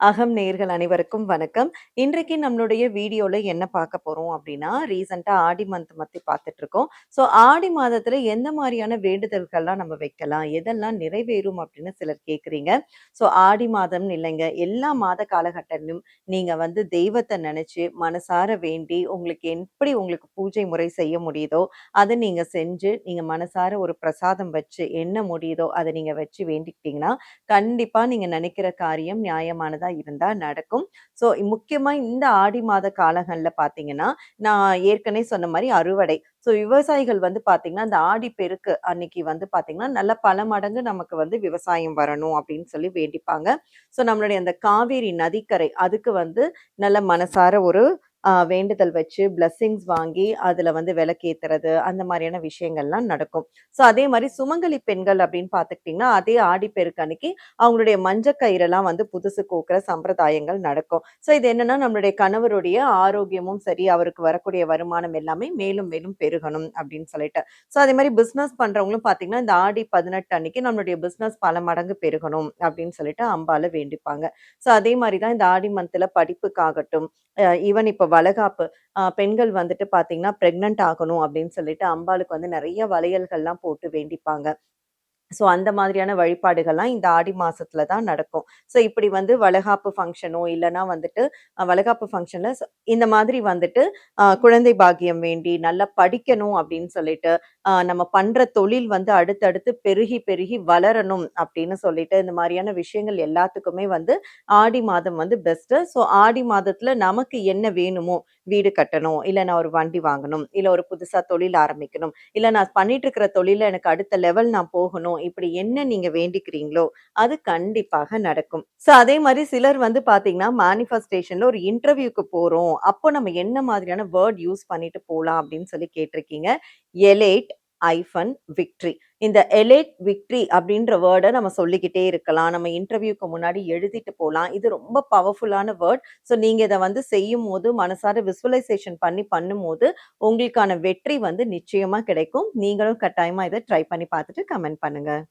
அகம் நேயர்கள் அனைவருக்கும் வணக்கம். இன்றைக்கு நம்மளுடைய வீடியோல என்ன பார்க்க போறோம் அப்டின்னா, ரீசென்ட்டா ஆடி மந்த் பத்தி பார்த்துட்டுருக்கோம். ஸோ ஆடி மாதத்துல எந்த மாரியான வேண்டுதல்கள்லாம் நம்ம வைக்கலாம்? எதெல்லாம் நிறைவேறும் அப்டின்னு சிலர் கேட்குறீங்க. ஸோ ஆடி மாதம்னு இல்லைங்க. எல்லா மாத காலகட்டத்திலும் நீங்க வந்து தெய்வத்த நெனச்சு மனசார வேண்டி, உங்களுக்கு பூஜை முறை செய்ய முடியுதோ, அத நீங்க செஞ்சு, நீங்க மனசார ஒரு பிரசாதம் வச்சு, என்ன முடியுதோ அத நீங்க வச்சு வேண்டிக்கிட்டீங்கன்னா, கண்டிப்பா நீங்க நினைக்கிற காரியம் நியாயமானதா இருந்தா நடக்கும். ஸோ முக்கியமா இந்த ஆடி மாத காலங்கள்ல பார்த்தீங்கன்னா, நான் ஏற்கனவே சொன்ன மாரி அறுவடை. ஸோ விவசாயிகள் வந்து பார்த்தீங்கன்னா, இந்த ஆடி பெருக்கு அன்னைக்கு வந்து பார்த்தீங்கன்னா, நல்ல பல மடங்கு நமக்கு வந்து விவசாயம் வரணும் அப்படின்னு சொல்லி வேண்டிப்பாங்க. ஸோ நம்மளுடைய அந்த காவேரி நதிக்கரை அதுக்கு வந்து நல்ல மனசார ஒரு வேண்டுதல் வச்சு பிளெஸ்ஸிங்ஸ் வாங்கி, அதுல வந்து விளக்கேத்துறது, அந்த மாரியான விஷயங்கள்லாம் நடக்கும். ஸோ அதே மாரி சுமங்கலி பெண்கள் அப்படின்னு பார்த்துக்கிட்டிங்கன்னா, அதே ஆடிப்பெருக்கு அன்னைக்கு அவங்களுடைய மஞ்ச கயிறெல்லாம் வந்து புதுசு கோக்குற சம்பிரதாயங்கள் நடக்கும். ஸோ இது என்னன்னா, நம்மளுடைய கணவருடைய ஆரோக்கியமும் சரி, அவருக்கு வரக்கூடிய வருமானம் எல்லாமே மேலும் மேலும் பெருகணும் அப்படின்னு சொல்லிட்டு. ஸோ அதே மாரி பிசினஸ் பண்றவங்களும் பார்த்தீங்கன்னா, இந்த ஆடி 18 அன்னைக்கு நம்மளுடைய பிசினஸ் பல மடங்கு பெருகணும் அப்படின்னு சொல்லிட்டு அம்பால வேண்டிப்பாங்க. ஸோ அதே மாரி தான் இந்த ஆடி மந்த்ல படிப்புக்காகட்டும், ஈவன் இப்ப வளகாப்பு பெண்கள் வந்துட்டு பார்த்தீங்கன்னா, பிரெக்னன்ட் ஆகணும் அப்படின்னு சொல்லிட்டு அம்பாளுக்கு வந்து நெறைய வளையல்கள்லாம் போட்டு வேண்டிப்பாங்க. ஸோ அந்த மாதிரியான வழிபாடுகள்லாம் இந்த ஆடி மாசத்துல தான் நடக்கும். ஸோ இப்படி வந்து வளகாப்பு ஃபங்ஷனோ இல்லன்னா வந்துட்டு வளகாப்பு ஃபங்ஷன்ல இந்த மாதிரி வந்துட்டு குழந்தை பாக்கியம் வேண்டி, நல்லா படிக்கணும் அப்படின்னு சொல்லிட்டு, நம்ம பண்ற தொழில் வந்து அடுத்தடுத்து பெருகி பெருகி வளரணும் அப்படின்னு சொல்லிட்டு, இந்த மாரியான விஷயங்கள் எல்லாத்துக்குமே வந்து ஆடி மாதம் வந்து பெஸ்ட்டு. ஸோ ஆடி மாதத்துல நமக்கு என்ன வேணுமோ, வீடு கட்டணும், இல்ல நான் ஒரு வண்டி வாங்கணும், இல்ல ஒரு புதுசா தொழில் ஆரம்பிக்கணும், இல்ல நான் பண்ணிட்டு இருக்கிற தொழில்ல எனக்கு அடுத்த லெவல் நான் போகணும். இப்படி என்ன நீங்க வேண்டிக்கிறீங்களோ, அது கண்டிப்பாக நடக்கும். ஸோ அதே மாரி சிலர் வந்து பார்த்தீங்கன்னா, மேனிஃபெஸ்டேஷன்ல ஒரு இன்டர்வியூக்கு போறோம். அப்போ நம்ம என்ன மாதிரியான வேர்ட் யூஸ் பண்ணிட்டு போலாம் அப்படின்னு சொல்லி கேட்டிருக்கீங்க. எலேட் விக்டரி. இந்த எலேட் விக்டரி அப்படின்ற வேர்ட நம்ம சொல்லிக்கிட்டே இருக்கலாம். நம்ம இன்டர்வியூக்கு முன்னாடி எழுதிட்டு போலாம். இது ரொம்ப பவர்ஃபுல்லான வேர்ட். ஸோ நீங்க இத வந்து செய்யும்போது, மனசார விசுவலைசேஷன் பண்ணும்போது, உங்களுக்கான வெற்றி வந்து நிச்சயமா கிடைக்கும். நீங்களும் கட்டாயமா இத ட்ரை பண்ணி பார்த்துட்டு கமெண்ட் பண்ணுங்க.